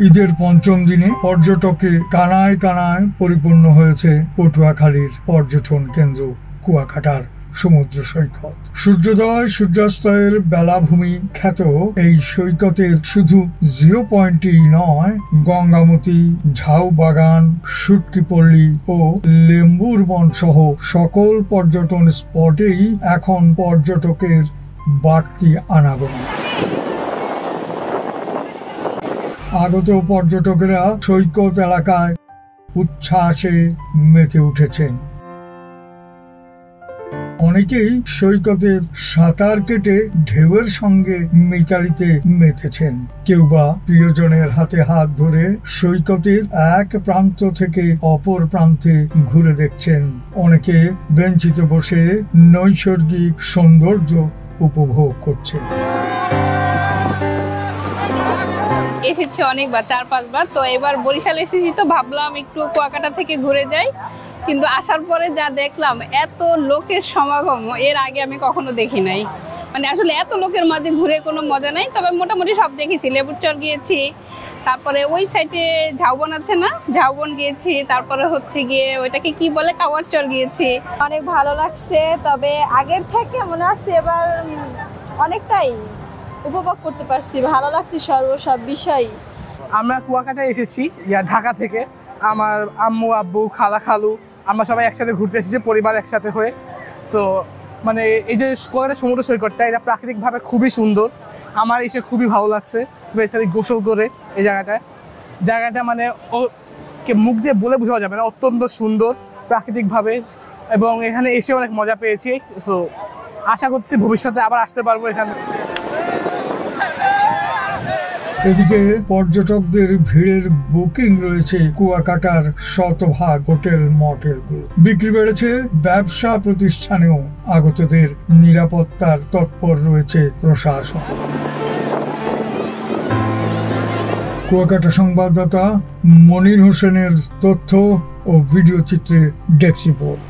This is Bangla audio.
ঈদের পঞ্চম দিনে পর্যটকে কানায় কানায় পরিপূর্ণ হয়েছে পটুয়াখালীর পর্যটন কেন্দ্র কুয়াকাটার সমুদ্র সৈকত। সূর্যোদয় সূর্যাস্তয়ের বেলাভূমি খ্যাত এই সৈকতের শুধু জিরো পয়েন্টই নয়, গঙ্গামতি, ঝাউ বাগান, সুটকিপল্লী ও লেম্বুর বন সহ সকল পর্যটন স্পটেই এখন পর্যটকের বাড়তি আনাগোনা। আগত পর্যটকেরা সৈকত এলাকায় উচ্ছ্বাসে মেতে উঠেছেন। অনেকেই সৈকতের সাঁতার কেটে ঢেউয়ের সঙ্গে মিতালিতে মেতেছেন। কেউ বা প্রিয়জনের হাতে হাত ধরে সৈকতের এক প্রান্ত থেকে অপর প্রান্তে ঘুরে দেখছেন। অনেকে বেঞ্চিতে বসে নৈসর্গিক সৌন্দর্য উপভোগ করছেন। এসেছি অনেকবার, 4-5 বার। তো এবার বরিশাল এসেছি, তো ভাবলাম একটু কুয়াকাটা থেকে ঘুরে যাই। কিন্তু আসার পরে যা দেখলাম, এত লোকের সমাগম এর আগে আমি কখনো দেখি নাই। মানে আসলে এত লোকের মাঝে ঘুরে কোনো মজা নাই। তবে মোটামুটি সব দেখেছি। লেবুরচর গিয়েছি, তারপরে ওই সাইডে ঝাউবন আছে না, ঝাউবন গিয়েছি, তারপরে হচ্ছে গিয়ে ওইটাকে কি বলে, কাওয়ারচর গিয়েছি। অনেক ভালো লাগছে, তবে আগের থেকে মনে হচ্ছে এবার অনেকটাই উপভোগ করতে পারছি। ভালো লাগছে সব বিষয়। আমরা কুয়াকাটায় এসেছি ঢাকা থেকে। আমার আম্মু আব্বু খালা খালু আমরা সবাই একসাথে ঘুরতে এসেছি, পরিবার একসাথে হয়ে। তো মানে এই যে কুয়াকাটা সমুদ্র সৈকতটা, এটা প্রাকৃতিকভাবে খুবই সুন্দর। আমার এসে খুবই ভালো লাগছে, স্পেশালি গোসল করে এই জায়গাটা মানে মুখ দিয়ে বলে বোঝানো যাবে না, অত্যন্ত সুন্দর প্রাকৃতিকভাবে। এবং এখানে এসে অনেক মজা পেয়েছি। সো আশা করছি ভবিষ্যতে আবার আসতে পারবো এখানে। এদিকে পর্যটকদের ভিড়ের বুকিং রয়েছে কুয়াকাটার শতভাগ হোটেল মটেলগুলো। বিক্রি বেড়েছে, ব্যবসা প্রতিষ্ঠানেও আগতদের নিরাপত্তার তৎপর রয়েছে প্রশাসন। কুয়াকাটা সংবাদদাতা মনির হোসেনের তথ্য ও ভিডিও চিত্রে ডেস্ক রিপোর্ট।